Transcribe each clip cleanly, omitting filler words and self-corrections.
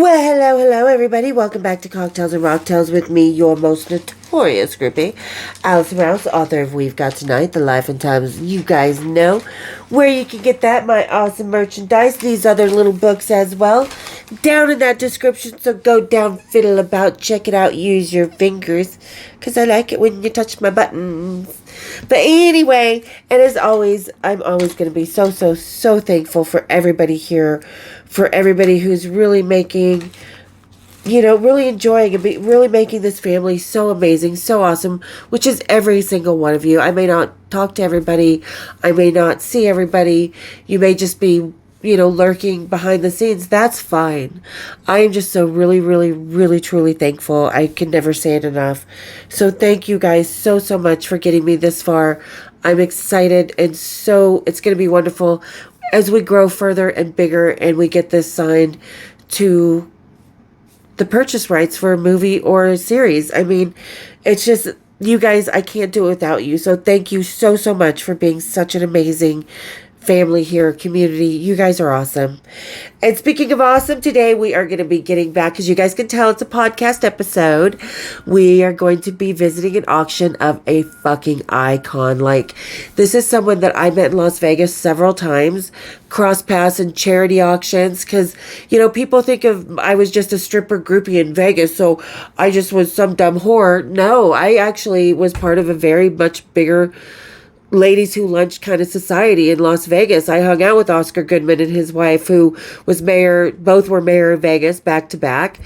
Well, hello, everybody. Welcome back to Cocktails and Rocktails with me, your most notorious groupie, Alice Mouse, author of We've Got Tonight, The Life and Times You Guys Know, where you can get that, my awesome merchandise, these other little books as well, down in that description, so go down, fiddle about, check it out, use your fingers, because I like it when you touch my buttons. But anyway, and as always, I'm always going to be so thankful for everybody here, for everybody who's really making, really enjoying and really making this family so amazing, so awesome, which is every single one of you. I may not talk to everybody. I may not see everybody. You may just be, lurking behind the scenes. That's fine. I am just so really, truly thankful. I can never say it enough. So thank you guys so much for getting me this far. I'm excited, and so it's going to be wonderful as we grow further and bigger and we get this signed to the purchase rights for a movie or a series. I mean, it's just, you guys, I can't do it without you. So thank you so much for being such an amazing family here, community. You guys are awesome. And speaking of awesome, today we are going to be getting back, as you guys can tell, it's a podcast episode. We are going to be visiting an auction of a fucking icon. Like, this is someone that I met in Las Vegas several times, cross paths and charity auctions, because, people think of, I was just a stripper groupie in Vegas, so I just was some dumb whore. No, I actually was part of a very much bigger ladies who lunch kind of society in Las Vegas. I hung out with Oscar Goodman and his wife, who was mayor. Both were mayor of Vegas back to back.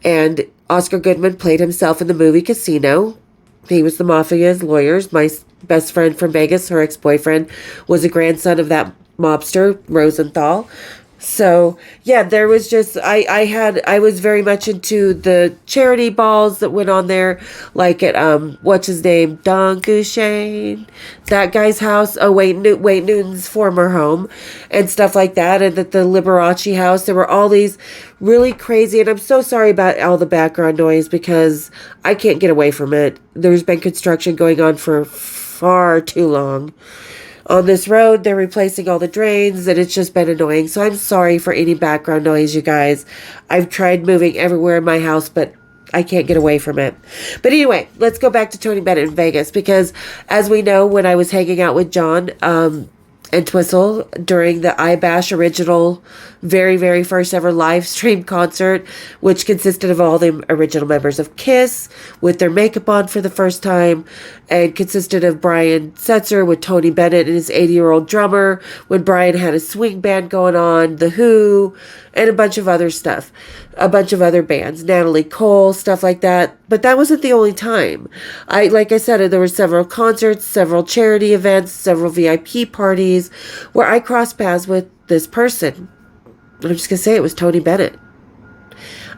And Oscar Goodman played himself in the movie Casino. He was the mafia's lawyers. My best friend from Vegas, her ex-boyfriend, was a grandson of that mobster, Rosenthal. So, yeah, there was just, I was very much into the charity balls that went on there, like at, what's his name, Don Shane, that guy's house, Wayne Newton's former home, and stuff like that, and at the Liberace house, there were all these really crazy, and I'm so sorry about all the background noise, because I can't get away from it. There's been construction going on for far too long. On this road, they're replacing all the drains, and it's just been annoying. So I'm sorry for any background noise, you guys. I've tried moving everywhere in my house, but I can't get away from it. But anyway, let's go back to Tony Bennett in Vegas, because as we know, when I was hanging out with John and Twistle during the iBash original, very first ever live stream concert, which consisted of all the original members of KISS with their makeup on for the first time, and consisted of Brian Setzer with Tony Bennett and his 80-year-old drummer, when Brian had a swing band going on, The Who, and a bunch of other stuff, a bunch of other bands, Natalie Cole, stuff like that. But that wasn't the only time. Like I said, there were several concerts, several charity events, several VIP parties where I crossed paths with this person. I'm just going to say it was Tony Bennett.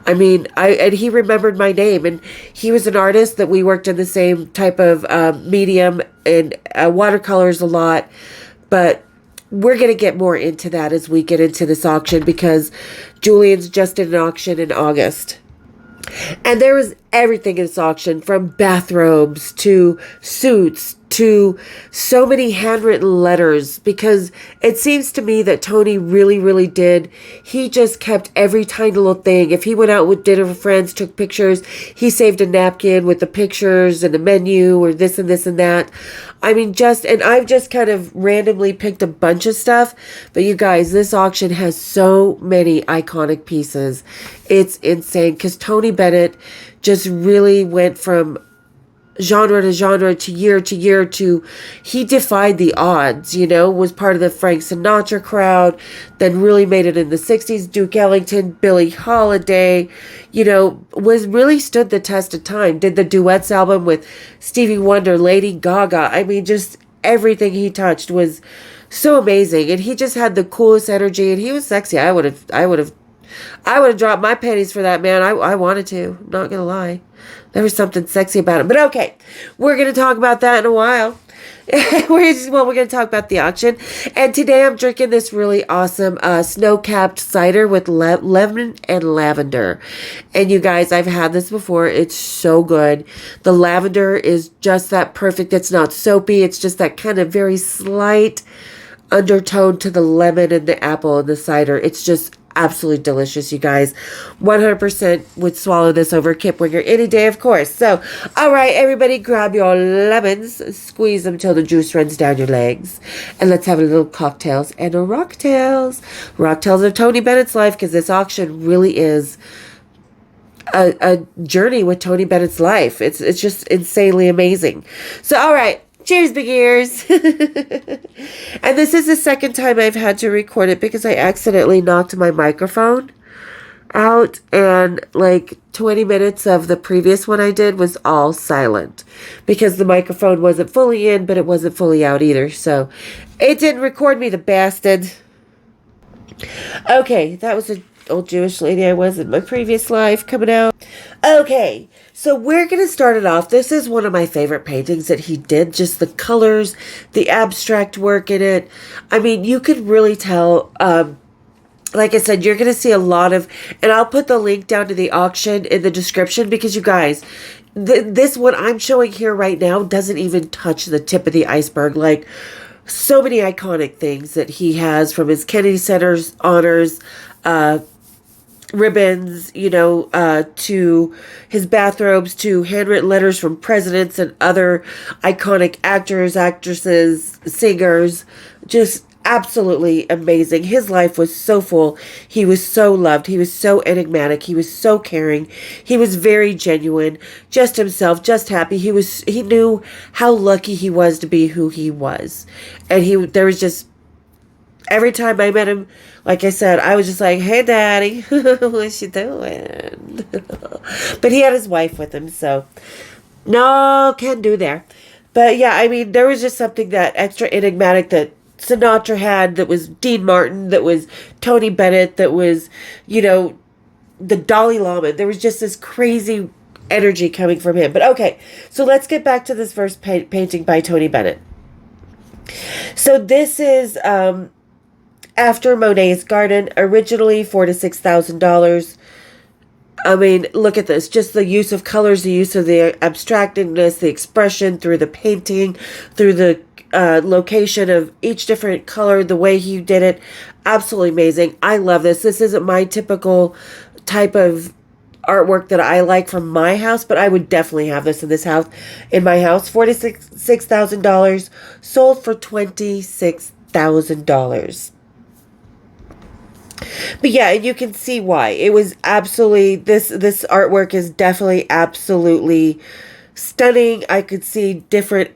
I mean, and he remembered my name, and he was an artist that we worked in the same type of medium, and watercolors a lot, but we're going to get more into that as we get into this auction, because Julian's just did an auction in August. And there was everything in this auction, from bathrobes to suits to so many handwritten letters, because it seems to me that Tony really did. He just kept every tiny little thing. If he went out with dinner with friends, took pictures, he saved a napkin with the pictures and the menu or this and that. I mean, and I've just kind of randomly picked a bunch of stuff, but you guys, this auction has so many iconic pieces. It's insane, because Tony Bennett just really went from genre to genre, to year, to he defied the odds, was part of the Frank Sinatra crowd, then really made it in the 60s, Duke Ellington, Billie Holiday, was really stood the test of time, did the duets album with Stevie Wonder, Lady Gaga. I mean, just everything he touched was so amazing, and he just had the coolest energy, and he was sexy. I would have dropped my pennies for that man. I wanted to, I'm not gonna lie. There was something sexy about it. But okay, we're going to talk about that in a while. We're going to talk about the auction. And today I'm drinking this really awesome snow-capped cider with lemon and lavender. And you guys, I've had this before. It's so good. The lavender is just that perfect. It's not soapy. It's just that kind of very slight undertone to the lemon and the apple and the cider. It's just absolutely delicious, you guys. 100% would swallow this over Kipwinger any day, of course. So, all right, everybody, grab your lemons, squeeze them till the juice runs down your legs, and let's have a little cocktails and a rocktails. Rocktails of Tony Bennett's life, because this auction really is a journey with Tony Bennett's life. It's just insanely amazing. So, all right. Cheers, big ears. And this is the second time I've had to record it because I accidentally knocked my microphone out, and like 20 minutes of the previous one I did was all silent because the microphone wasn't fully in, but it wasn't fully out either. So it didn't record me, the bastard. Okay, that was an old Jewish lady I was in my previous life coming out. Okay, so we're going to start it off. This is one of my favorite paintings that he did. Just the colors, the abstract work in it. I mean, you could really tell, like I said, you're going to see a lot of, and I'll put the link down to the auction in the description because you guys, this what I'm showing here right now doesn't even touch the tip of the iceberg. Like, so many iconic things that he has, from his Kennedy Center's honors, ribbons, to his bathrobes, to handwritten letters from presidents and other iconic actors, actresses, singers. Just absolutely amazing. His life was so full. He was so loved. He was so enigmatic. He was so caring. He was very genuine, just himself, just happy. He knew how lucky he was to be who he was. And there was just, every time I met him, like I said, I was just like, hey, Daddy, what you doing? But he had his wife with him, so no can do there. But yeah, I mean, there was just something that extra enigmatic that Sinatra had, that was Dean Martin, that was Tony Bennett, that was, the Dalai Lama. There was just this crazy energy coming from him. But okay, so let's get back to this first painting by Tony Bennett. So this is after Monet's Garden, originally $4,000 to $6,000. I mean, look at this. Just the use of colors, the use of the abstractedness, the expression through the painting, through the location of each different color, the way he did it. Absolutely amazing. I love this. This isn't my typical type of artwork that I like from my house, but I would definitely have this in my house. $46,000, sold for $26,000. But yeah, and you can see why. It was absolutely, this artwork is definitely absolutely stunning. I could see different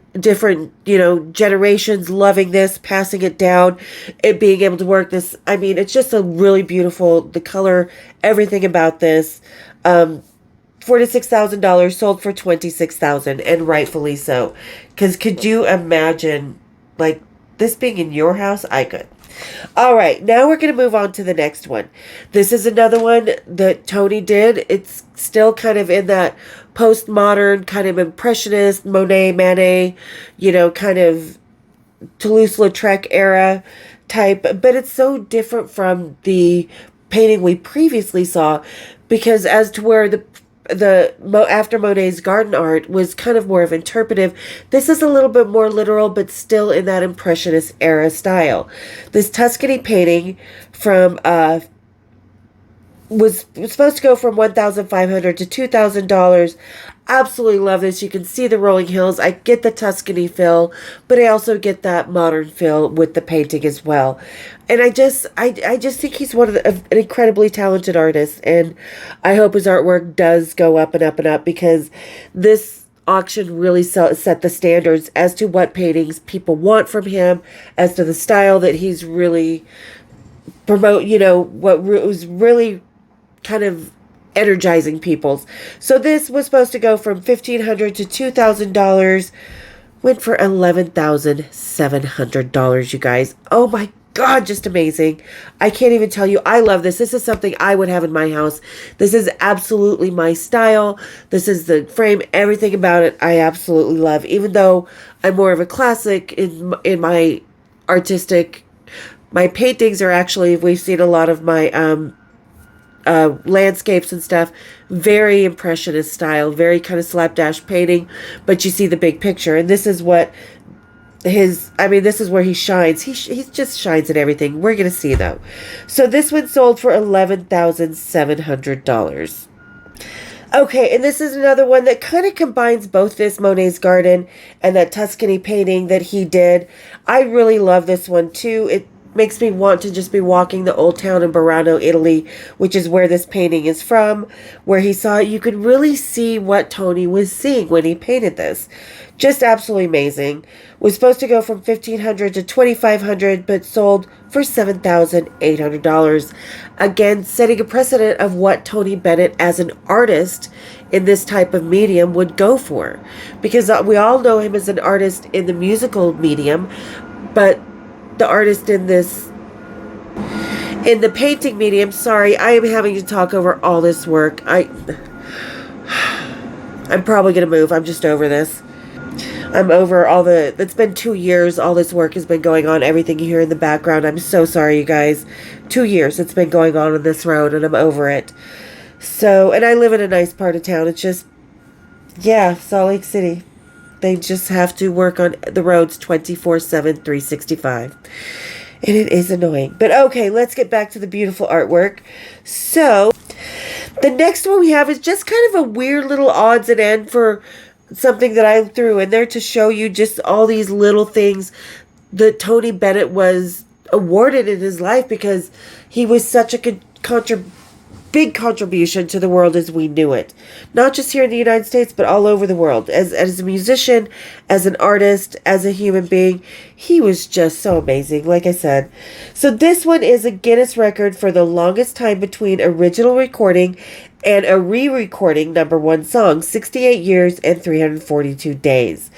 generations loving this, passing it down, it being able to work this. I mean, it's just a really beautiful, the color, everything about this. $46,000, sold for $26,000, and rightfully so. Because could you imagine, like, this being in your house? I could. All right, now we're going to move on to the next one. This is another one that Tony did. It's still kind of in that postmodern, kind of impressionist, Monet, Manet, kind of Toulouse-Lautrec era type. But it's so different from the painting we previously saw, because as to where after Monet's garden art was kind of more of interpretive, this is a little bit more literal, but still in that impressionist era style. This Tuscany painting from was supposed to go from $1,500 to $2,000. Absolutely love this. You can see the rolling hills. I get the Tuscany feel, but I also get that modern feel with the painting as well. And I just think he's an incredibly talented artist, and I hope his artwork does go up and up and up, because this auction really set the standards as to what paintings people want from him, as to the style that he's really what was really kind of energizing people's. So this was supposed to go from $1,500 to $2,000, went for $11,700, you guys. Oh my God, just amazing. I can't even tell you. I love this. This is something I would have in my house. This is absolutely my style. This is the frame, everything about it I absolutely love. Even though I'm more of a classic in my artistic, my paintings are actually, if we've seen a lot of my landscapes and stuff, very impressionist style, very kind of slapdash painting, but you see the big picture. And this is what this is where he shines. He just shines at everything. We're going to see, though. So this one sold for $11,700. Okay, and this is another one that kind of combines both this Monet's Garden and that Tuscany painting that he did. I really love this one, too. It makes me want to just be walking the old town in Burano, Italy, which is where this painting is from, where he saw it. You could really see what Tony was seeing when he painted this. Just absolutely amazing. Was supposed to go from $1,500 to $2,500, but sold for $7,800. Again, setting a precedent of what Tony Bennett as an artist in this type of medium would go for. Because we all know him as an artist in the musical medium, but the artist in the painting medium, sorry, I am having to talk over all this work. I'm probably going to move. I'm just over this. I'm over it's been 2 years. All this work has been going on. Everything you hear in the background. I'm so sorry, you guys. 2 years it's been going on this road, and I'm over it. So, and I live in a nice part of town. It's just, yeah, Salt Lake City. They just have to work on the roads 24/7, 365. And it is annoying. But okay, let's get back to the beautiful artwork. So, the next one we have is just kind of a weird little odds and end for something that I threw in there to show you just all these little things that Tony Bennett was awarded in his life because he was such a big contribution to the world as we knew it. Not just here in the United States, but all over the world. As a musician, as an artist, as a human being, he was just so amazing, like I said. So this one is a Guinness record for the longest time between original recording and a re-recording #1 song, 68 years and 342 days.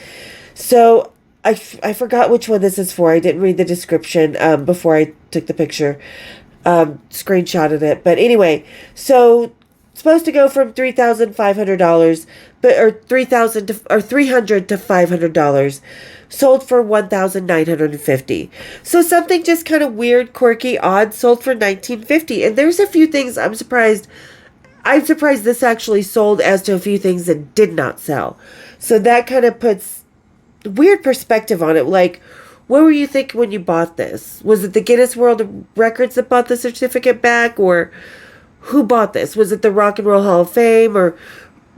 So I forgot which one this is for. I didn't read the description before I took the picture. Screenshotted it, but anyway, so supposed to go from $3,500, or $300 to $500, sold for $1,950. So something just kind of weird, quirky, odd, sold for $1,950. And there's a few things I'm surprised this actually sold as to a few things that did not sell. So that kind of puts weird perspective on it. Like, what were you thinking when you bought this? Was it the Guinness World Records that bought the certificate back? Or who bought this? Was it the Rock and Roll Hall of Fame? Or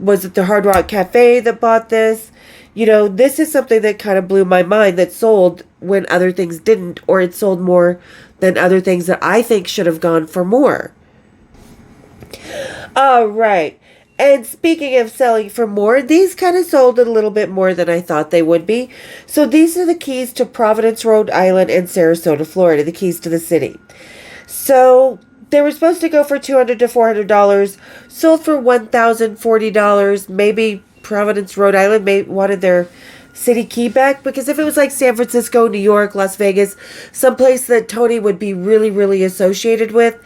was it the Hard Rock Cafe that bought this? You know, this is something that kind of blew my mind, that sold when other things didn't. Or it sold more than other things that I think should have gone for more. All right. And speaking of selling for more, these kind of sold a little bit more than I thought they would be. So these are the keys to Providence, Rhode Island, and Sarasota, Florida, the keys to the city. So they were supposed to go for $200 to $400, sold for $1,040. Maybe Providence, Rhode Island wanted their city key back, because if it was like San Francisco, New York, Las Vegas, someplace that Tony would be really, really associated with,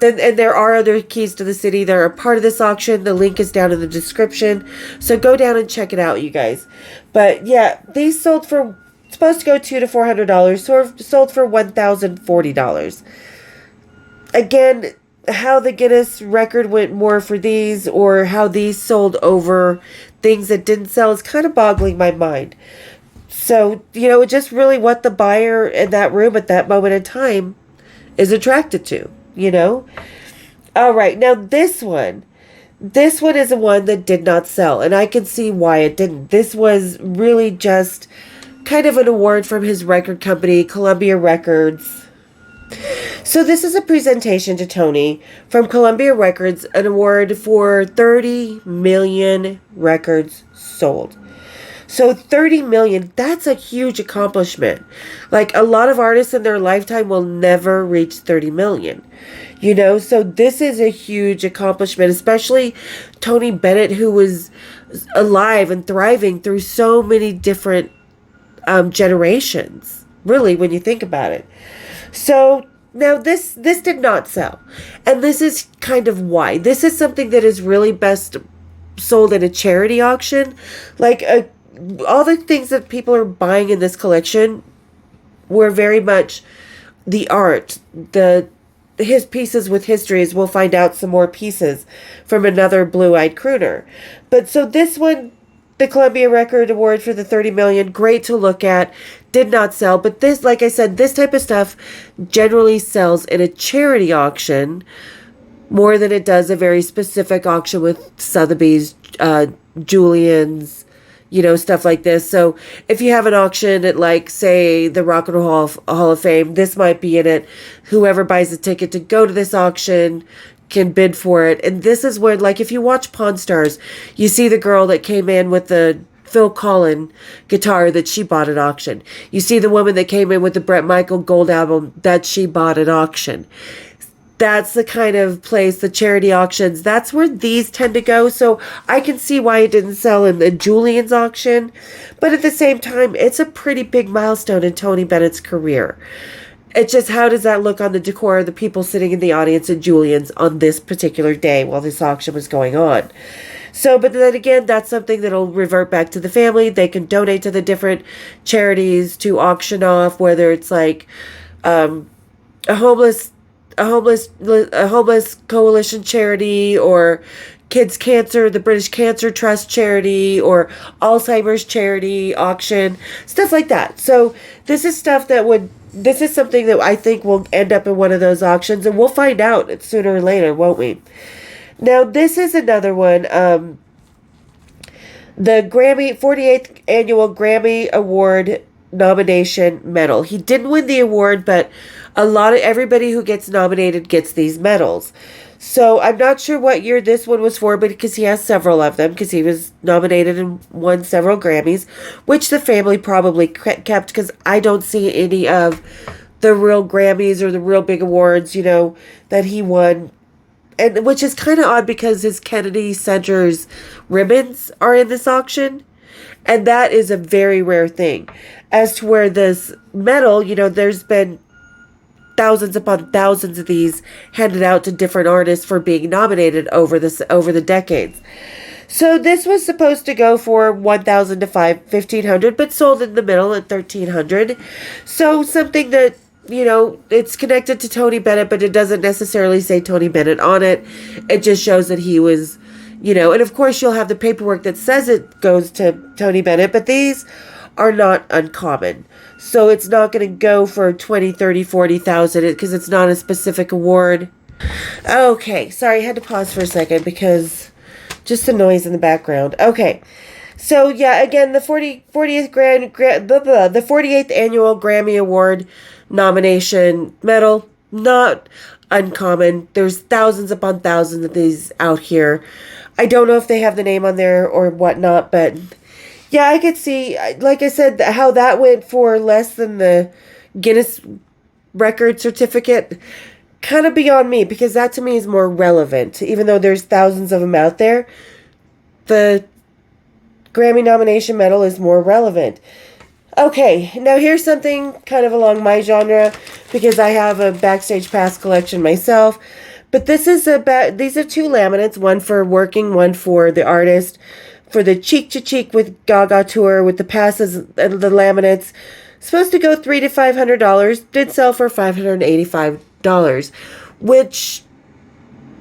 and there are other keys to the city that are part of this auction. The link is down in the description. So go down and check it out, you guys. But yeah, these sold for, supposed to go $200 to $400, sold for $1,040. Again, how the Guinness record went more for these, or how these sold over things that didn't sell, is kind of boggling my mind. So, you know, just really what the buyer in that room at that moment in time is attracted to. You know? All right. Now this one is the one that did not sell, and I can see why it didn't. This was really just kind of an award from his record company, Columbia Records. So this is a presentation to Tony from Columbia Records, an award for 30 million records sold. So 30 million, that's a huge accomplishment. Like, a lot of artists in their lifetime will never reach 30 million. You know, so this is a huge accomplishment, especially Tony Bennett, who was alive and thriving through so many different generations, really, when you think about it. So now this did not sell. And this is kind of why. This is something that is really best sold at a charity auction. Like, all the things that people are buying in this collection were very much the art, his pieces with histories. We'll find out some more pieces from another blue-eyed crooner. But so this one the Columbia Record Award for the 30 million. Great to look at. Did not sell. But this, like I said, this type of stuff generally sells in a charity auction more than it does a very specific auction with Sotheby's, Julian's, stuff like this. So if you have an auction at, like, say, the Rock and Roll Hall of Fame, this might be in it. Whoever buys a ticket to go to this auction can bid for it. And this is where, like, if you watch Pawn Stars, you see the girl that came in with the Phil Collins guitar that she bought at auction. You see the woman that came in with the Bret Michael Gold album that she bought at auction. That's the kind of place, the charity auctions, that's where these tend to go. So I can see why it didn't sell in the Julian's auction. But at the same time, it's a pretty big milestone in Tony Bennett's career. It's just, how does that look on the decor of the people sitting in the audience at Julian's on this particular day while this auction was going on? So, but then again, that's something that'll revert back to the family. They can donate to the different charities to auction off, whether it's like a homeless coalition charity, or Kids Cancer, the British Cancer Trust charity, or Alzheimer's charity auction, stuff like that. So this is something that I think will end up in one of those auctions, and we'll find out sooner or later, won't we? Now, this is another one. The 48th Annual Grammy Award nomination medal. He didn't win the award, but everybody who gets nominated gets these medals. So I'm not sure what year this one was for, but because he has several of them, because he was nominated and won several Grammys, which the family probably kept, because I don't see any of the real Grammys or the real big awards, that he won. And which is kind of odd, because his Kennedy Center's ribbons are in this auction. And that is a very rare thing. As to where this medal, there's been thousands upon thousands of these handed out to different artists for being nominated over the decades. So this was supposed to go for $1,000 to $1,500, but sold in the middle at $1,300. So something that, it's connected to Tony Bennett, but it doesn't necessarily say Tony Bennett on it. It just shows that he was, and of course you'll have the paperwork that says it goes to Tony Bennett, but these are not uncommon. So it's not going to go for 20, 30, 40,000 because it's not a specific award. Okay, sorry, I had to pause for a second because just the noise in the background. Okay. So yeah, again, the 48th Annual Grammy Award nomination medal, not uncommon. There's thousands upon thousands of these out here. I don't know if they have the name on there or whatnot, but yeah, I could see, like I said, how that went for less than the Guinness record certificate. Kind of beyond me, because that to me is more relevant. Even though there's thousands of them out there, the Grammy nomination medal is more relevant. Okay, now here's something kind of along my genre, because I have a Backstage Pass collection myself. But this is these are two laminates, one for working, one for the artist, for the Cheek to Cheek with Gaga tour with the passes and the laminates. Supposed to go $300 to $500, did sell for $585, which,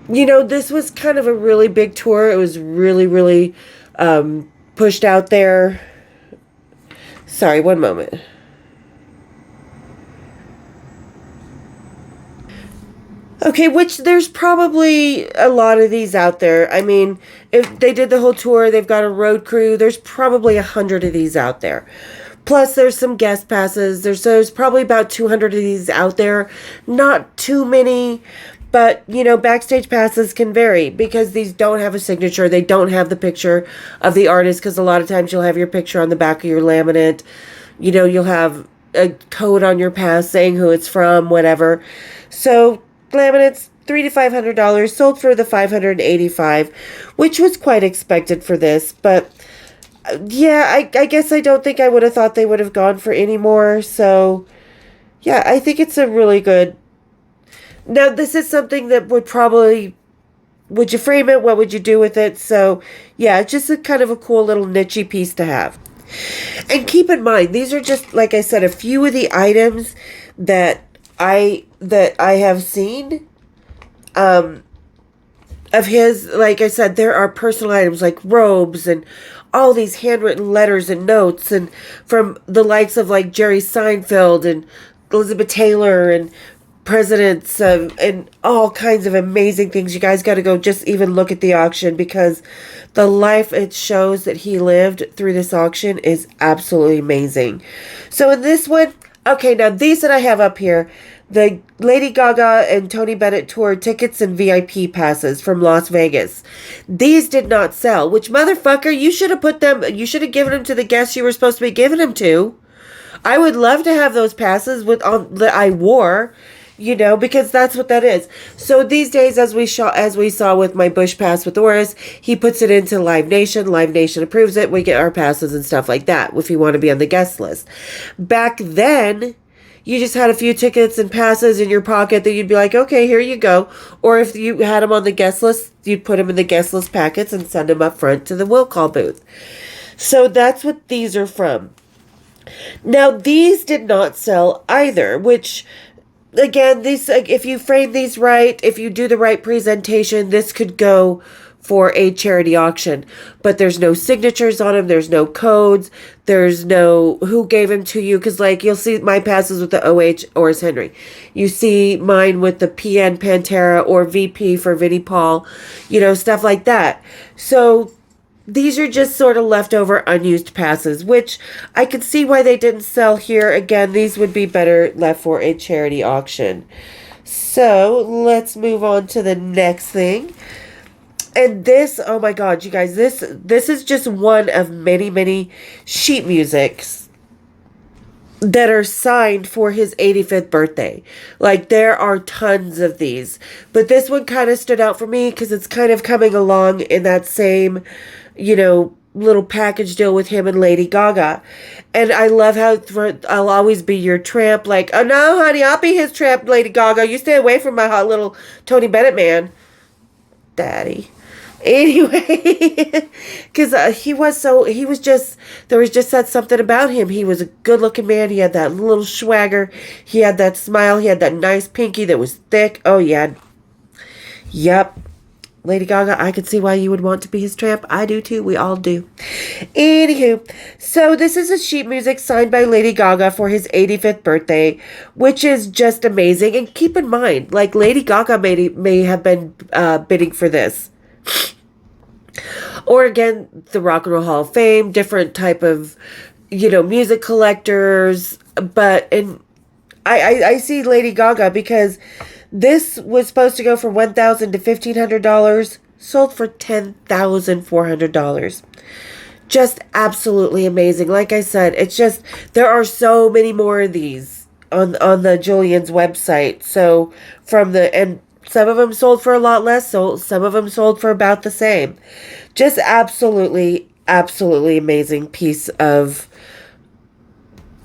this was kind of a really big tour. It was really, really pushed out there. Sorry, one moment. Okay, which there's probably a lot of these out there. I mean, if they did the whole tour, they've got a road crew, there's probably 100 of these out there. Plus, there's some guest passes. There's probably about 200 of these out there. Not too many, but, Backstage Passes can vary because these don't have a signature. They don't have the picture of the artist, because a lot of times you'll have your picture on the back of your laminate. You'll have a code on your pass saying who it's from, whatever. So, laminates, $300 to $500, sold for the $585, which was quite expected for this, but yeah, I guess I don't think I would have thought they would have gone for any more. So yeah, I think it's a really good. Now, this is something that would you frame it? What would you do with it? So yeah, just a kind of a cool little niche piece to have. And keep in mind, these are just, like I said, a few of the items that I have seen of his. Like I said, there are personal items like robes and all these handwritten letters and notes, and from the likes of like Jerry Seinfeld and Elizabeth Taylor and presidents, and all kinds of amazing things. You guys got to go just even look at the auction, because the life it shows that he lived through this auction is absolutely amazing. So in this one, okay, now these that I have up here, the Lady Gaga and Tony Bennett tour tickets and VIP passes from Las Vegas. These did not sell, which motherfucker, you should have given them to the guests you were supposed to be giving them to. I would love to have those passes that I wore, because that's what that is. So these days, as we saw with my Bush pass with Oris, he puts it into Live Nation. Live Nation approves it. We get our passes and stuff like that if you want to be on the guest list. Back then, you just had a few tickets and passes in your pocket that you'd be like, okay, here you go. Or if you had them on the guest list, you'd put them in the guest list packets and send them up front to the will call booth. So that's what these are from. Now, these did not sell either, which, again, these, if you frame these right, if you do the right presentation, this could go for a charity auction. But there's no signatures on them, there's no codes, there's no who gave them to you, because like you'll see my passes with the OH Oris Henry, you see mine with the PN Pantera or VP for Vinnie Paul, stuff like that. So these are just sort of leftover unused passes, which I could see why they didn't sell here. Again, these would be better left for a charity auction. So let's move on to the next thing. And this, oh my God, you guys, this is just one of many, many sheet musics that are signed for his 85th birthday. Like, there are tons of these. But this one kind of stood out for me because it's kind of coming along in that same, little package deal with him and Lady Gaga. And I love how I'll always be your tramp. Like, oh no, honey, I'll be his tramp, Lady Gaga. You stay away from my hot little Tony Bennett man. Daddy. Anyway, because there was just that something about him. He was a good looking man. He had that little swagger. He had that smile. He had that nice pinky that was thick. Oh yeah. Yep. Lady Gaga, I could see why you would want to be his tramp. I do too. We all do. Anywho, so this is a sheet music signed by Lady Gaga for his 85th birthday, which is just amazing. And keep in mind, like, Lady Gaga may have been bidding for this. Or again, the Rock and Roll Hall of Fame, different type of, music collectors. And I see Lady Gaga because this was supposed to go from $1,000 to $1,500, sold for $10,400. Just absolutely amazing. Like I said, it's just, there are so many more of these on the Julian's website. So and some of them sold for a lot less, so some of them sold for about the same. Just absolutely, absolutely amazing piece of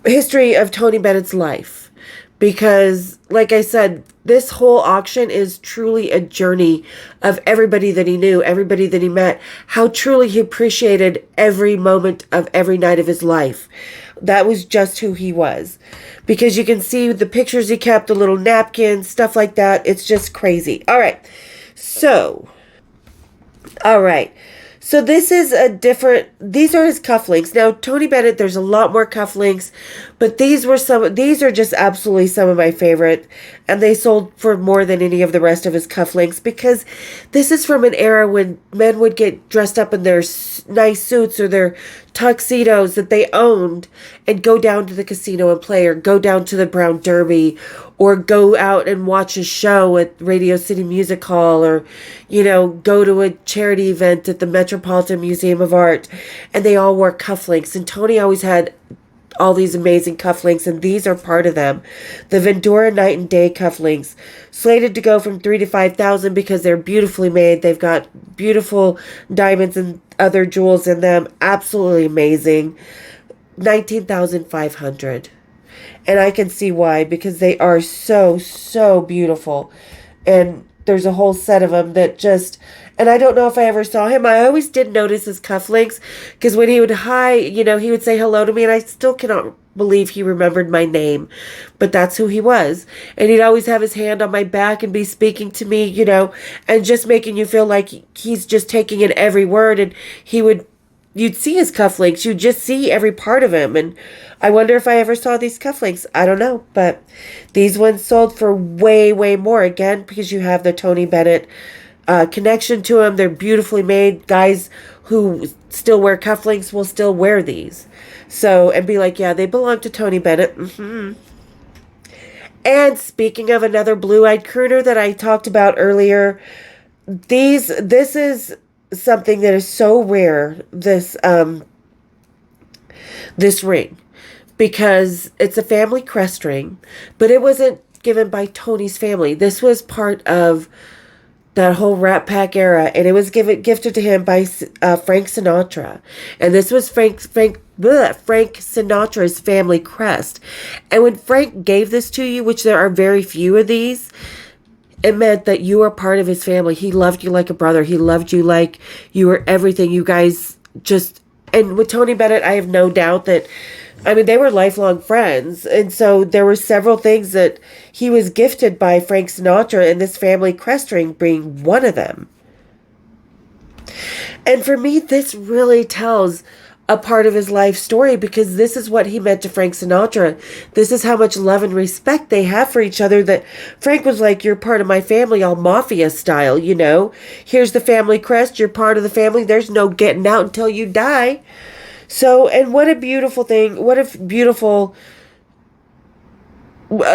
history of Tony Bennett's life. Because, like I said, this whole auction is truly a journey of everybody that he knew, everybody that he met, how truly he appreciated every moment of every night of his life. That was just who he was. Because you can see the pictures he kept, the little napkins, stuff like that. It's just crazy. All right. So this is these are his cufflinks. Now, Tony Bennett, there's a lot more cufflinks, but these are just absolutely some of my favorite, and they sold for more than any of the rest of his cufflinks, because this is from an era when men would get dressed up in their nice suits or their tuxedos that they owned and go down to the casino and play, or go down to the Brown Derby, or go out and watch a show at Radio City Music Hall, or, go to a charity event at the Metropolitan Museum of Art, and they all wore cufflinks. And Tony always had all these amazing cufflinks, and these are part of them. The Vendura Night and Day cufflinks, slated to go from $3,000 to $5,000 because they're beautifully made. They've got beautiful diamonds and other jewels in them. Absolutely amazing. $19,500. And I can see why, because they are so, so beautiful. And there's a whole set of them that just, and I don't know if I ever saw him. I always did notice his cufflinks, because when he would he would say hello to me, and I still cannot believe he remembered my name, but that's who he was. And he'd always have his hand on my back and be speaking to me, and just making you feel like he's just taking in every word. And he would you'd see his cufflinks. You'd just see every part of him. And I wonder if I ever saw these cufflinks. I don't know. But these ones sold for way, way more. Again, because you have the Tony Bennett connection to them. They're beautifully made. Guys who still wear cufflinks will still wear these. So, and be like, yeah, they belong to Tony Bennett. Mm-hmm. And speaking of another blue-eyed crooner that I talked about earlier, this is something that is so rare, this ring, because it's a family crest ring, but it wasn't given by Tony's family. This was part of that whole Rat Pack era, and it was gifted to him by Frank Sinatra, and this was Frank Sinatra's family crest. And when Frank gave this to you, which there are very few of these, it meant that you were part of his family. He loved you like a brother. He loved you like you were everything. You guys just, and with Tony Bennett, I have no doubt that, I mean, they were lifelong friends. And so there were several things that he was gifted by Frank Sinatra, and this family crest ring being one of them. And for me, this really tells a part of his life story, because this is what he meant to Frank Sinatra. This is how much love and respect they have for each other, that Frank was like, you're part of my family, all mafia style, you know. Here's the family crest. You're part of the family. There's no getting out until you die. So, and what a beautiful thing. What a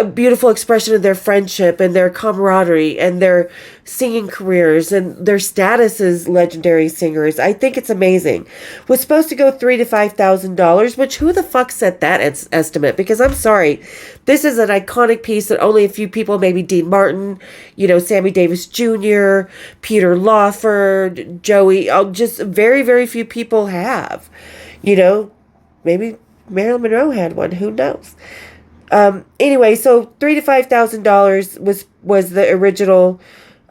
beautiful expression of their friendship and their camaraderie and their singing careers and their status as legendary singers. I think it's amazing. Was supposed to go $3,000 to $5,000, which who the fuck set that estimate? Because I'm sorry, this is an iconic piece that only a few people, maybe Dean Martin, you know, Sammy Davis Jr., Peter Lawford, Joey, just very, very few people have. You know, maybe Marilyn Monroe had one. Who knows? Anyway, so $3,000 to $5,000 was the original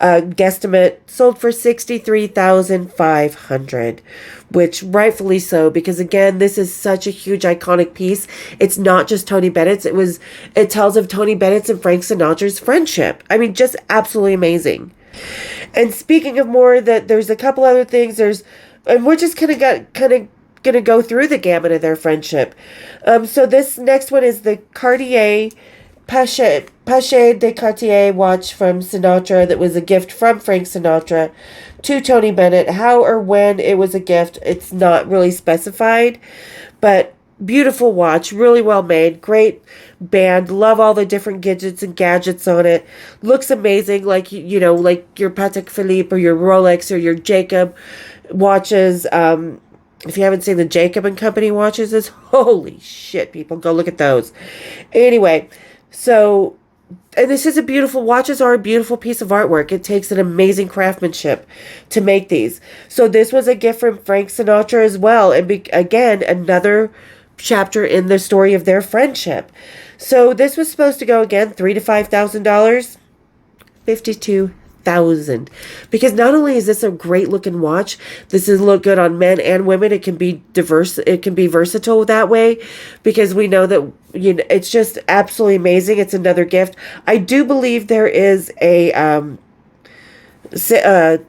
guesstimate. Sold for $63,500, which rightfully so, because again, this is such a huge iconic piece. It's not just Tony Bennett's. It tells of Tony Bennett's and Frank Sinatra's friendship. I mean, just absolutely amazing. And speaking of more, that there's a couple other things. And we're just kind of going to go through the gamut of their friendship. So this next one is the Cartier Pache de Cartier watch from Sinatra that was a gift from Frank Sinatra to Tony Bennett. How or when it was a gift, it's not really specified, but beautiful watch, really well made, great band, love all the different gadgets on it. Looks amazing, like, you know, like your Patek Philippe or your Rolex or your Jacob watches. If you haven't seen the Jacob and Company watches, it's holy shit, people. Go look at those. Anyway, so, and this is a beautiful, watches are a beautiful piece of artwork. It takes an amazing craftsmanship to make these. So this was a gift from Frank Sinatra as well. And again, another chapter in the story of their friendship. So this was supposed to go again, $3,000 to $5,000, $52,000. Because not only is this a great looking watch, this is look good on men and women. It can be diverse. It can be versatile that way, because we know that, you know, it's just absolutely amazing. It's another gift. I do believe there is an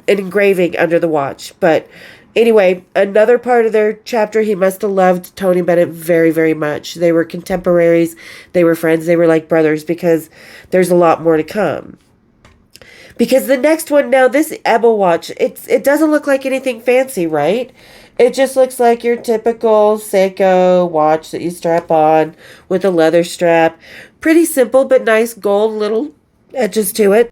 engraving under the watch, but anyway, another part of their chapter, he must have loved Tony Bennett very, very much. They were contemporaries. They were friends. They were like brothers, because there's a lot more to come. Because the next one, now this Ebel watch, it doesn't look like anything fancy, right? It just looks like your typical Seiko watch that you strap on with a leather strap. Pretty simple, but nice gold little edges to it.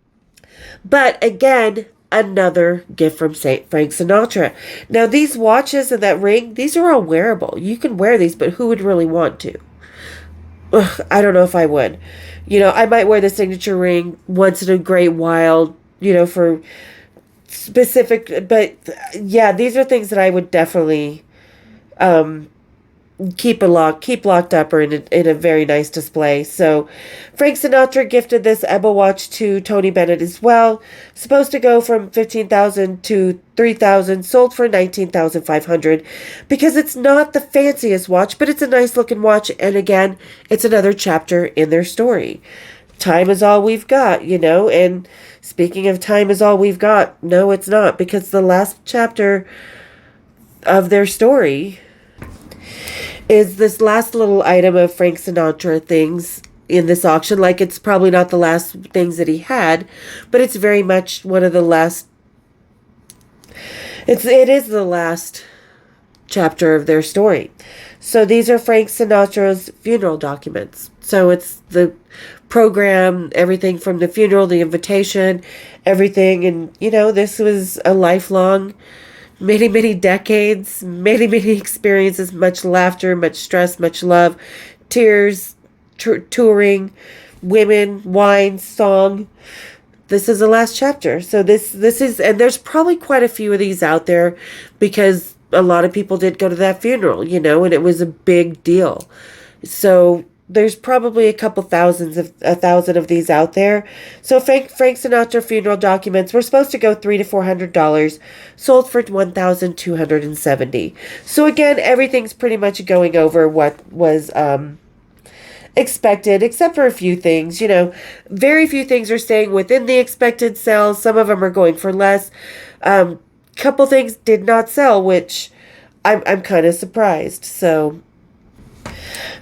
But again, another gift from Frank Sinatra. Now these watches and that ring, these are all wearable. You can wear these, but who would really want to? Ugh, I don't know if I would. You know, I might wear the signature ring once in a great while, you know, for specific, but yeah, these are things that I would definitely keep locked up or in a very nice display. So Frank Sinatra gifted this Ebel watch to Tony Bennett as well. Supposed to go from $15,000 to $3,000, sold for $19,500, because it's not the fanciest watch, but it's a nice looking watch. And again, it's another chapter in their story. Time is all we've got, you know. And speaking of time is all we've got, no, it's not, because the last chapter of their story is this last little item of Frank Sinatra things in this auction. Like, it's probably not the last things that he had, but it's very much one of the last. It is the last chapter of their story. So these are Frank Sinatra's funeral documents. So it's the program, everything from the funeral, the invitation, everything. And, this was a lifelong, many, many decades, many, many experiences, much laughter, much stress, much love, tears, touring, women, wine, song. This is the last chapter. So this is, and there's probably quite a few of these out there because a lot of people did go to that funeral, and it was a big deal. So there's probably a thousand of these out there. So Frank Sinatra funeral documents were supposed to go $300 to $400, sold for $1,270. So again, everything's pretty much going over what was expected, except for a few things. Very few things are staying within the expected sales. Some of them are going for less. Couple things did not sell, which I'm kind of surprised. So,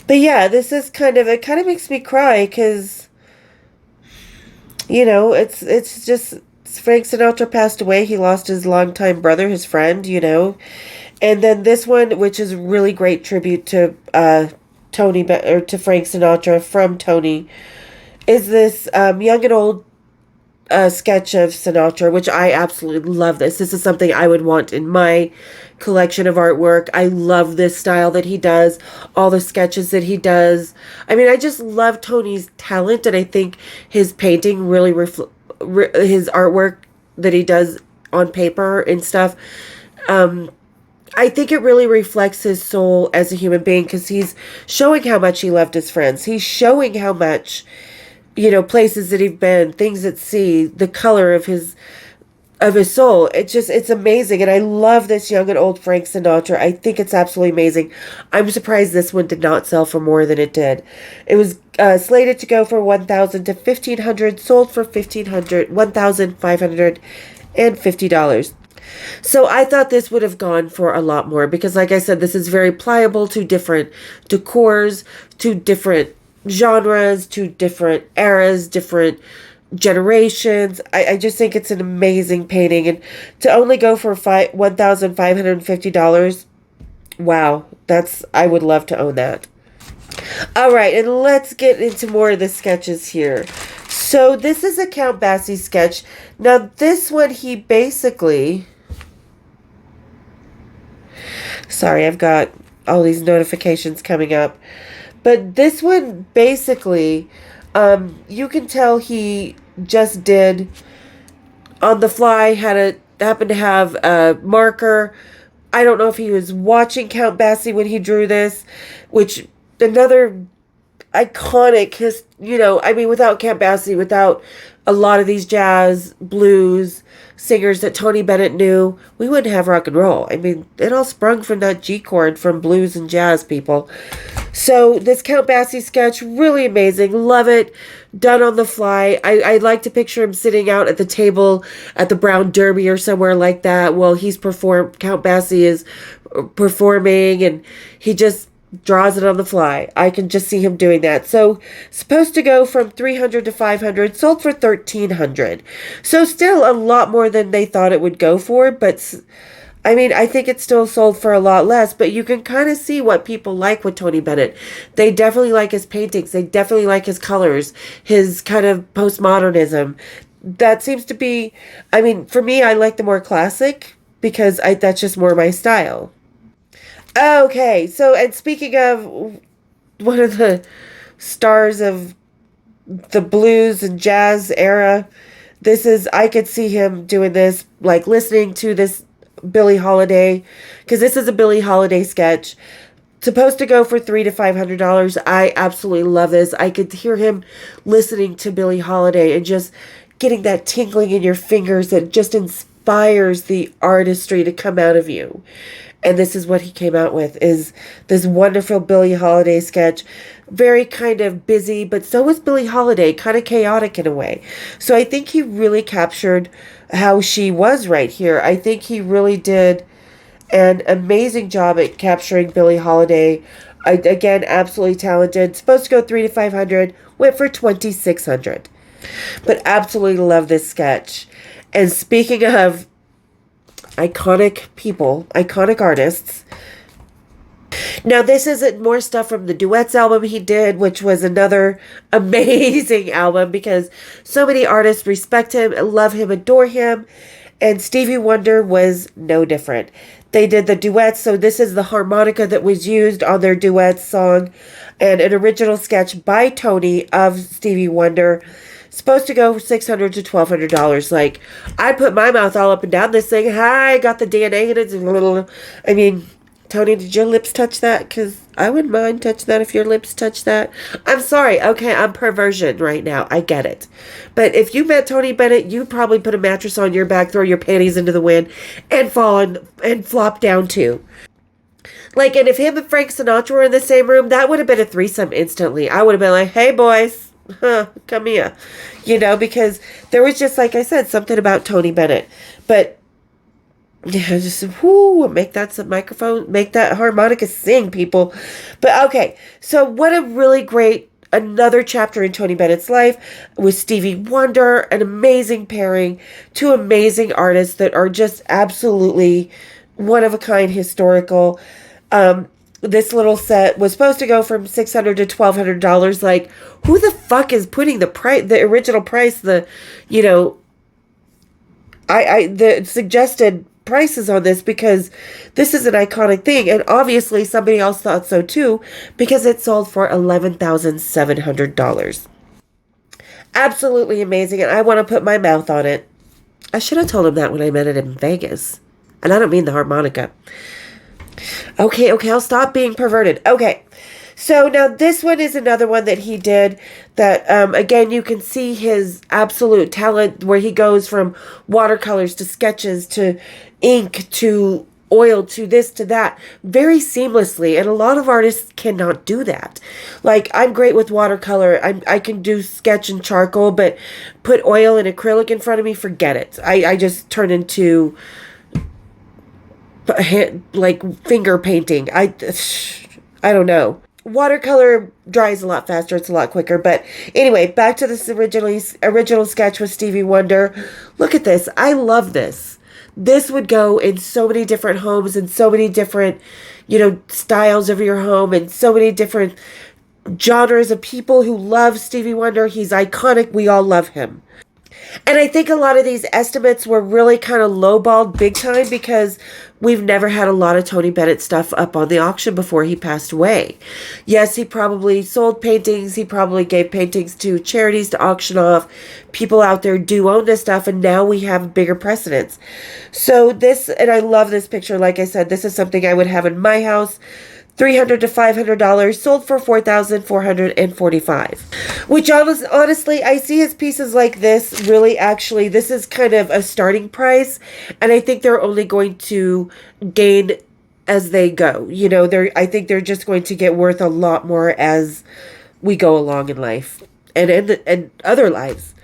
but yeah, this is it kind of makes me cry because, it's just Frank Sinatra passed away. He lost his longtime brother, his friend, and then this one, which is really great tribute to to Frank Sinatra from Tony, is this young and old sketch of Sinatra, which I absolutely love. This is something I would want in my collection of artwork. I love this style that he does, all the sketches that he does. I mean, I just love Tony's talent, and I think his painting really his artwork that he does on paper and stuff. I think it really reflects his soul as a human being because he's showing how much he loved his friends. He's showing how much, places that he's been, things at sea, the color of his soul. It's amazing. And I love this young and old Frank Sinatra. I think it's absolutely amazing. I'm surprised this one did not sell for more than it did. It was slated to go for $1,000 to $1,500, sold for $1,550. So I thought this would have gone for a lot more because, like I said, this is very pliable to different decors, to different genres, to different eras, different generations. I just think it's an amazing painting. And to only go for $1,550, wow, I would love to own that. All right, and let's get into more of the sketches here. So this is a Count Basie sketch. Now this one, he basically... Sorry, I've got all these notifications coming up. But this one, basically, you can tell he just did on the fly, happened to have a marker. I don't know if he was watching Count Basie when he drew this, which another iconic, without Count Basie, without a lot of these jazz, blues singers that Tony Bennett knew, we wouldn't have rock and roll. I mean, it all sprung from that G chord from blues and jazz people. So this Count Basie sketch, really amazing. Love it. Done on the fly. I like to picture him sitting out at the table at the Brown Derby or somewhere like that while Count Basie is performing, and he just draws it on the fly. I can just see him doing that. So supposed to go from $300 to $500, sold for $1,300. So still a lot more than they thought it would go for, but I mean, I think it still sold for a lot less, but you can kind of see what people like with Tony Bennett. They definitely like his paintings. They definitely like his colors, his kind of postmodernism. That seems to be, I mean, for me, I like the more classic because that's just more my style. Okay, so, and speaking of one of the stars of the blues and jazz era, I could see him doing this, like listening to this Billie Holiday, because this is a Billie Holiday sketch. Supposed to go for $300 to $500. I absolutely love this. I could hear him listening to Billie Holiday and just getting that tingling in your fingers that just inspires the artistry to come out of you. And this is what he came out with, is this wonderful Billie Holiday sketch. Very kind of busy, but so was Billie Holiday, kind of chaotic in a way. So I think he really captured how she was right here. I think he really did and amazing job at capturing Billie Holiday. Again, absolutely talented. Supposed to go 300 to 500, went for 2,600. But absolutely love this sketch. And speaking of iconic people, iconic artists, now this isn't more stuff from the Duets album he did, which was another amazing album because so many artists respect him, love him, adore him. And Stevie Wonder was no different. They did the duets, so this is the harmonica that was used on their duet song, and an original sketch by Tony of Stevie Wonder. Supposed to go $600 to $1,200. Like, I put my mouth all up and down this thing. Hi, got the DNA in it. I mean, Tony, did your lips touch that? Because I wouldn't mind touching that if your lips touch that. I'm sorry. Okay, I'm perversion right now. I get it. But if you met Tony Bennett, you'd probably put a mattress on your back, throw your panties into the wind, and fall and flop down too. Like, and if him and Frank Sinatra were in the same room, that would have been a threesome instantly. I would have been like, hey, boys, come here. You know, because there was just, like I said, something about Tony Bennett. But yeah, just whoo, make that microphone, make that harmonica sing, people. But okay, so what a really great another chapter in Tony Bennett's life with Stevie Wonder, an amazing pairing, two amazing artists that are just absolutely one of a kind, historical. This little set was supposed to go from $600 to $1,200. Like, who the fuck is putting the original price, the suggested prices on this, because this is an iconic thing, and obviously somebody else thought so too, because it sold for $11,700. Absolutely amazing, and I want to put my mouth on it. I should have told him that when I met it in Vegas, and I don't mean the harmonica. Okay, I'll stop being perverted. Okay, so now this one is another one that he did that, again, you can see his absolute talent where he goes from watercolors to sketches to ink to oil to this to that very seamlessly. And a lot of artists cannot do that. Like, I'm great with watercolor. I can do sketch and charcoal, but put oil and acrylic in front of me, forget it. I just turn into like finger painting. I don't know. Watercolor dries a lot faster. It's a lot quicker. But anyway, back to this original sketch with Stevie Wonder. Look at this. I love this. This would go in so many different homes and so many different, styles of your home and so many different genres of people who love Stevie Wonder. He's iconic. We all love him. And I think a lot of these estimates were really kind of lowballed big time because we've never had a lot of Tony Bennett stuff up on the auction before he passed away. Yes, he probably sold paintings. He probably gave paintings to charities to auction off. People out there do own this stuff, and now we have bigger precedents. So this, and I love this picture. Like I said, this is something I would have in my house. $300 to $500, sold for $4,445. Which honestly, I see his pieces like this. Really, actually, this is kind of a starting price, and I think they're only going to gain as they go. I think they're just going to get worth a lot more as we go along in life and other lives.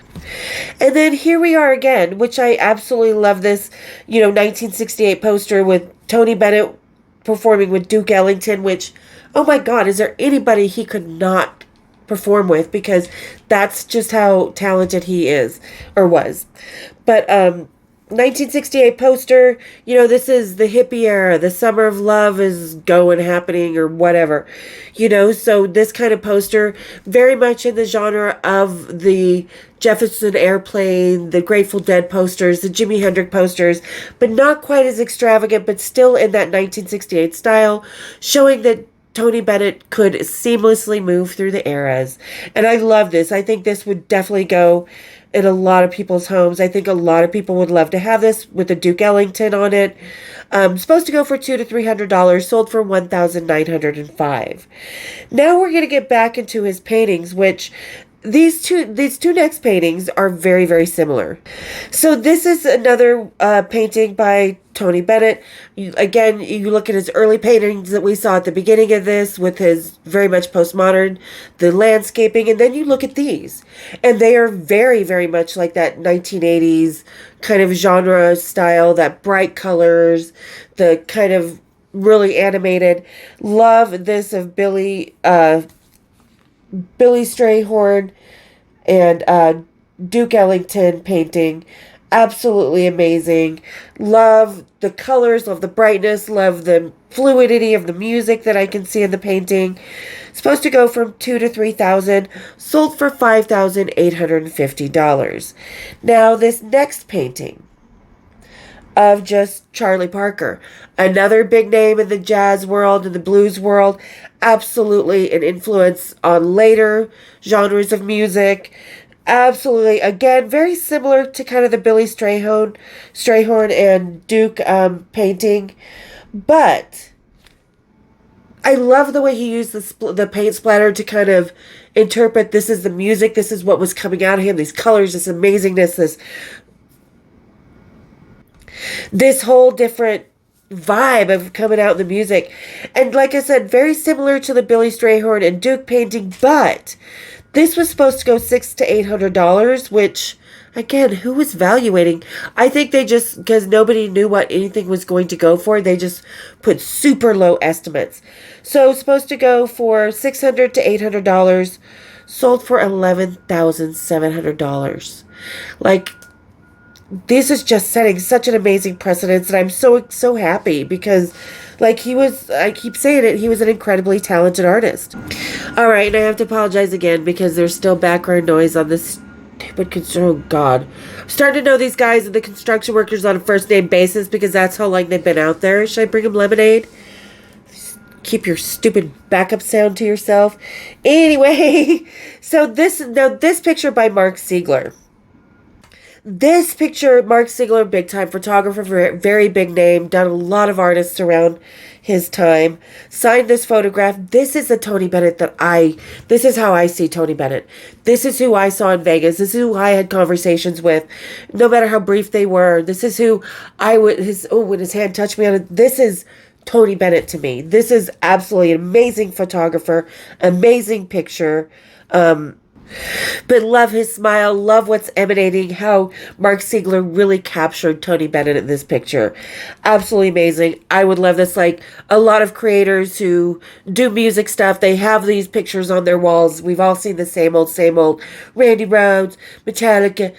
And then here we are again, which I absolutely love this, 1968 poster with Tony Bennett performing with Duke Ellington, which, oh my God, is there anybody he could not perform with? Because that's just how talented he is, or was. But 1968 poster, this is the hippie era. The summer of love is happening, or whatever. So this kind of poster, very much in the genre of the Jefferson Airplane, the Grateful Dead posters, the Jimi Hendrix posters, but not quite as extravagant, but still in that 1968 style, showing that Tony Bennett could seamlessly move through the eras. And I love this. I think this would definitely go in a lot of people's homes. I think a lot of people would love to have this with the Duke Ellington on it. Supposed to go for $200 to $300, sold for $1,905. Now we're going to get back into his paintings, which these two next paintings are very, very similar. So this is another painting by Tony Bennett. Again, you look at his early paintings that we saw at the beginning of this with his very much postmodern, the landscaping, and then you look at these. And they are very, very much like that 1980s kind of genre style, that bright colors, the kind of really animated. Love this of Billy Strayhorn and Duke Ellington painting. Absolutely amazing. Love the colors, love the brightness, love the fluidity of the music that I can see in the painting. Supposed to go from $2,000 to $3,000, sold for $5,850. Now this next painting of just Charlie Parker, another big name in the jazz world and the blues world, absolutely an influence on later genres of music. Absolutely, again, very similar to kind of the Billy Strayhorn and Duke painting, but I love the way he used the paint splatter to kind of interpret this is the music, this is what was coming out of him, these colors, this amazingness, this whole different vibe of coming out in the music. And like I said, very similar to the Billy Strayhorn and Duke painting, but this was supposed to go $600 to $800, which, again, who was valuating? I think they just, because nobody knew what anything was going to go for, they just put super low estimates. So it's supposed to go for $600 to $800, sold for $11,700. Like, this is just setting such an amazing precedence, and I'm so happy because, like, I keep saying it, he was an incredibly talented artist. All right, and I have to apologize again because there's still background noise on this stupid oh God. I'm starting to know these guys and the construction workers on a first name basis because that's how long they've been out there. Should I bring them lemonade? Keep your stupid backup sound to yourself. Anyway, so this picture by Mark Siegler. This picture, Mark Siegler, big time photographer, very big name, done a lot of artists around his time, signed this photograph. This is the Tony Bennett this is how I see Tony Bennett. This is who I saw in Vegas. This is who I had conversations with, no matter how brief they were. This is who I would, when his hand touched me on it, this is Tony Bennett to me. This is absolutely an amazing photographer, amazing picture. But love his smile, love what's emanating, how Mark Siegler really captured Tony Bennett in this picture. Absolutely amazing. I would love this. Like a lot of creators who do music stuff, they have these pictures on their walls. We've all seen the same old Randy Rhoads, Metallica,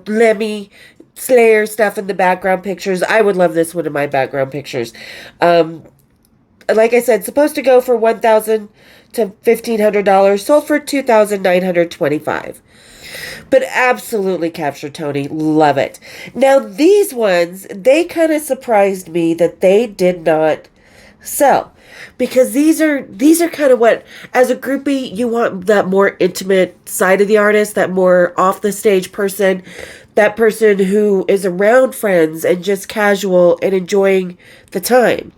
Lemmy, Slayer stuff in the background pictures. I would love this one in my background pictures. Like I said, supposed to go for $1,000 to $1,500, sold for $2,925. But absolutely captured Tony. Love it. Now these ones, they kind of surprised me that they did not sell. Because these are kind of what, as a groupie, you want that more intimate side of the artist, that more off the stage person, that person who is around friends and just casual and enjoying the time.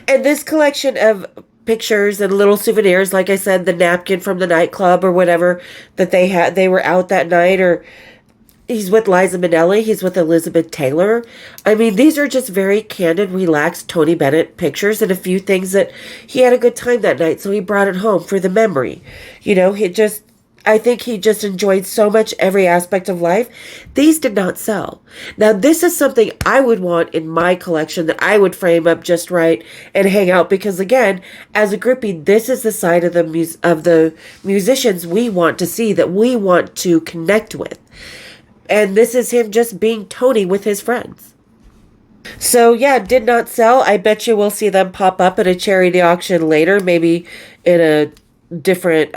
And this collection of pictures and little souvenirs, like I said, the napkin from the nightclub or whatever that they were out that night, or he's with Liza Minnelli, he's with Elizabeth Taylor. I mean, these are just very candid, relaxed Tony Bennett pictures and a few things that he had a good time that night, so he brought it home for the memory. I think he just enjoyed so much every aspect of life. These did not sell. Now, this is something I would want in my collection that I would frame up just right and hang out because, again, as a groupie, this is the side of the musicians we want to see, that we want to connect with. And this is him just being Tony with his friends. So, yeah, did not sell. I bet you we'll see them pop up at a charity auction later, maybe in a different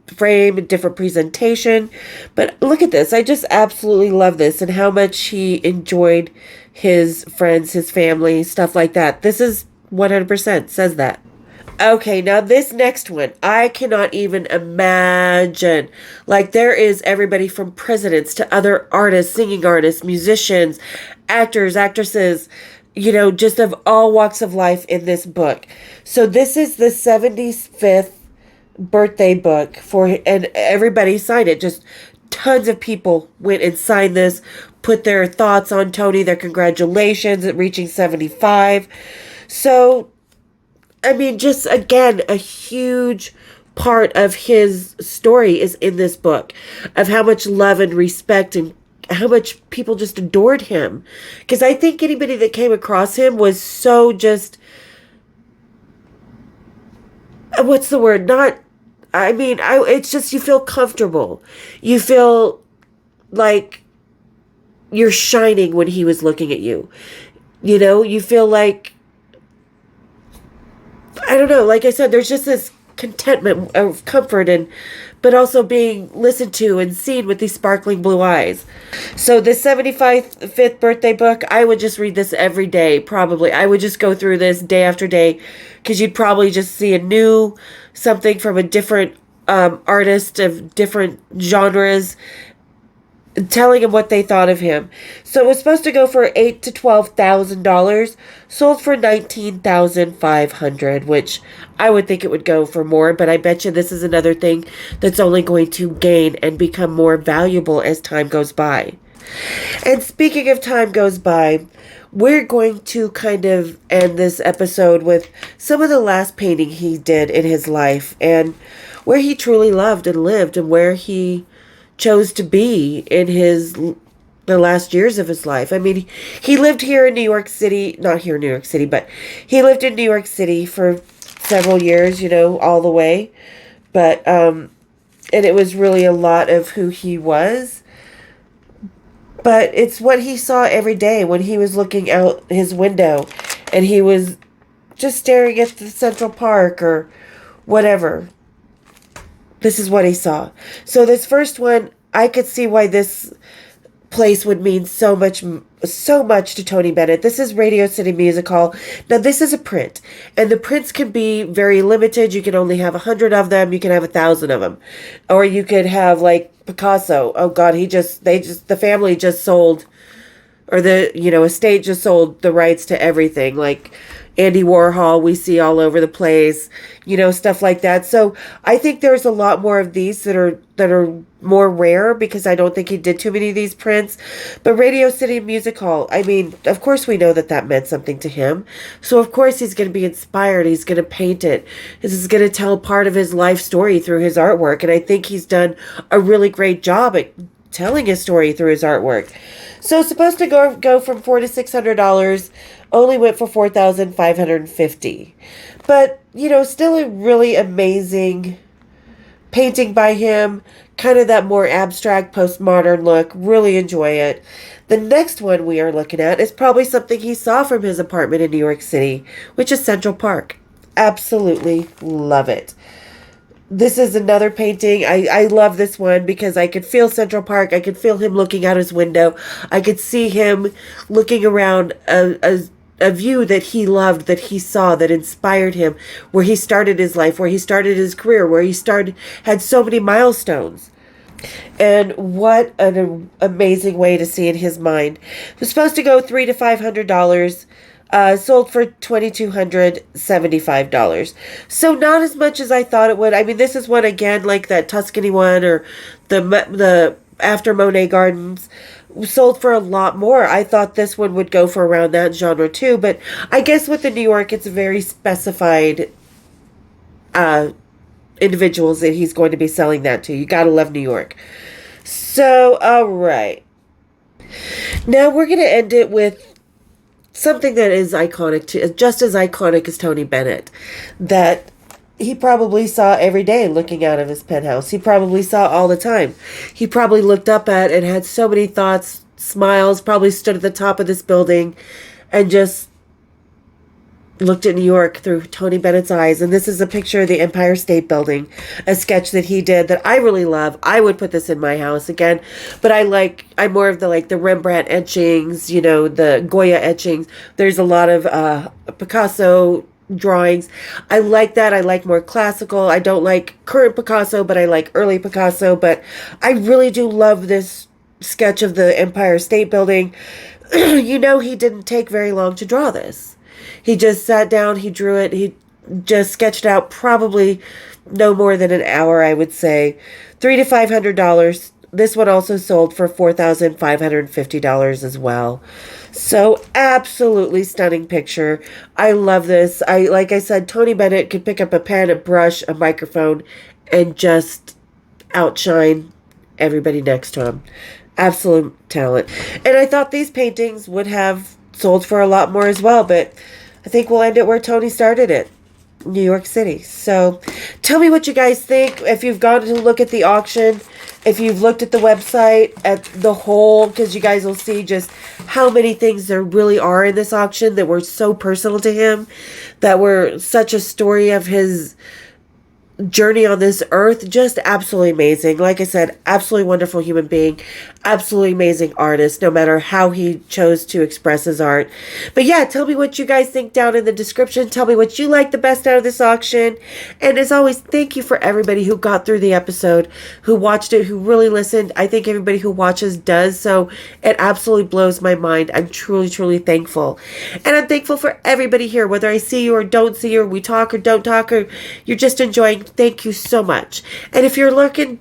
frame, different presentation. But look at this. I just absolutely love this and how much he enjoyed his friends, his family, stuff like that. This is 100% says that. Okay, now this next one, I cannot even imagine. Like, there is everybody from presidents to other artists, singing artists, musicians, actors, actresses, just of all walks of life in this book. So this is the 75th birthday book and everybody signed it. Just tons of people went and signed this, put their thoughts on Tony, their congratulations at reaching 75. So, I mean, just again, a huge part of his story is in this book of how much love and respect and how much people just adored him. Because I think anybody that came across him was so just, what's the word? It's just, you feel comfortable. You feel like you're shining when he was looking at you. You know, you feel like, I don't know, like I said, there's just this contentment of comfort but also being listened to and seen with these sparkling blue eyes. So this 75th birthday book, I would just read this every day, probably. I would just go through this day after day, because you'd probably just see something from a different artist of different genres, telling him what they thought of him. So it was supposed to go for $8,000 to $12,000, sold for $19,500, which I would think it would go for more, but I bet you this is another thing that's only going to gain and become more valuable as time goes by. And speaking of time goes by, we're going to kind of end this episode with some of the last painting he did in his life, and where he truly loved and lived, and where he chose to be in the last years of his life. I mean, he lived here in New York City, not here in New York City, but he lived in New York City for several years, all the way. But, and it was really a lot of who he was. But it's what he saw every day when he was looking out his window and he was just staring at the Central Park or whatever. This is what he saw. So this first one, I could see why this place would mean so much to Tony Bennett. This is Radio City Music Hall. Now, this is a print, and the prints can be very limited. You can only have 100 of them. You can have 1,000 of them, or you could have like Picasso. Oh God, the family just sold, or the estate just sold the rights to everything. Like Andy Warhol, we see all over the place, stuff like that. So I think there's a lot more of these that are more rare, because I don't think he did too many of these prints. But Radio City Music Hall, I mean, of course we know that meant something to him. So of course he's going to be inspired. He's going to paint it. This is going to tell part of his life story through his artwork. And I think he's done a really great job at telling his story through his artwork. So it's supposed to go from $400 to $600, only went for $4,550. But, still a really amazing painting by him, kind of that more abstract postmodern look. Really enjoy it. The next one we are looking at is probably something he saw from his apartment in New York City, which is Central Park. Absolutely love it. This is another painting. I love this one because I could feel Central Park. I could feel him looking out his window. I could see him looking around a view that he loved, that he saw, that inspired him, where he started his life, where he started his career, where he had so many milestones. And what an amazing way to see in his mind. It was supposed to go $300 to $500. Sold for $2,275. So not as much as I thought it would. I mean, this is one again, like that Tuscany one or the After Monet Gardens, sold for a lot more. I thought this one would go for around that genre too, but I guess with the New York, it's very specified individuals that he's going to be selling that to. You gotta love New York. So, all right. Now we're going to end it with something that is iconic, just as iconic as Tony Bennett, that he probably saw every day looking out of his penthouse. He probably saw all the time. He probably looked up at and had so many thoughts, smiles, probably stood at the top of this building and just looked at New York through Tony Bennett's eyes. And this is a picture of the Empire State Building, a sketch that he did that I really love. I would put this in my house again, but I'm more of the Rembrandt etchings, the Goya etchings. There's a lot of Picasso drawings. I like that. I like more classical. I don't like current Picasso, but I like early Picasso. But I really do love this sketch of the Empire State Building. He didn't take very long to draw this. He just sat down, he drew it, he just sketched out probably no more than an hour, I would say. $300 to $500. This one also sold for $4,550 as well. So absolutely stunning picture. I love this. Like I said, Tony Bennett could pick up a pen, a brush, a microphone, and just outshine everybody next to him. Absolute talent. And I thought these paintings would have sold for a lot more as well, but I think we'll end it where Tony started it. New York City. So tell me what you guys think. If you've gone to look at the auction, if you've looked at the website, at the whole, because you guys will see just how many things there really are in this auction that were so personal to him, that were such a story of his journey on this earth. Just absolutely amazing. Like I said, absolutely wonderful human being, absolutely amazing artist, no matter how he chose to express his art. But yeah, tell me what you guys think down in the description. Tell me what you like the best out of this auction. And as always, thank you for everybody who got through the episode, who watched it, who really listened. I think everybody who watches does, so it absolutely blows my mind. I'm truly, truly thankful. And I'm thankful for everybody here, whether I see you or don't see you, or we talk or don't talk, or you're just enjoying. Thank you so much. And if you're lurking,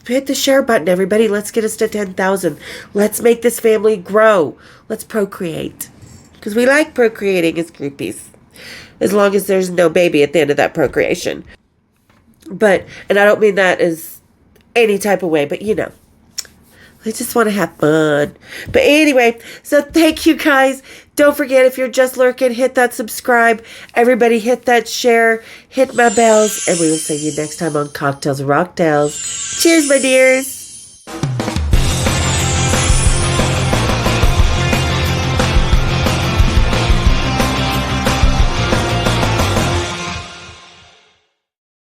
hit the share button, everybody. Let's get us to 10,000. Let's make this family grow. Let's procreate. Because we like procreating as groupies. As long as there's no baby at the end of that procreation. But, and I don't mean that as any type of way, but you know. I just want to have fun. But anyway, so thank you guys. Don't forget, if you're just lurking, hit that subscribe. Everybody hit that share. Hit my bells. And we will see you next time on Cocktails and Rocktails. Cheers, my dears.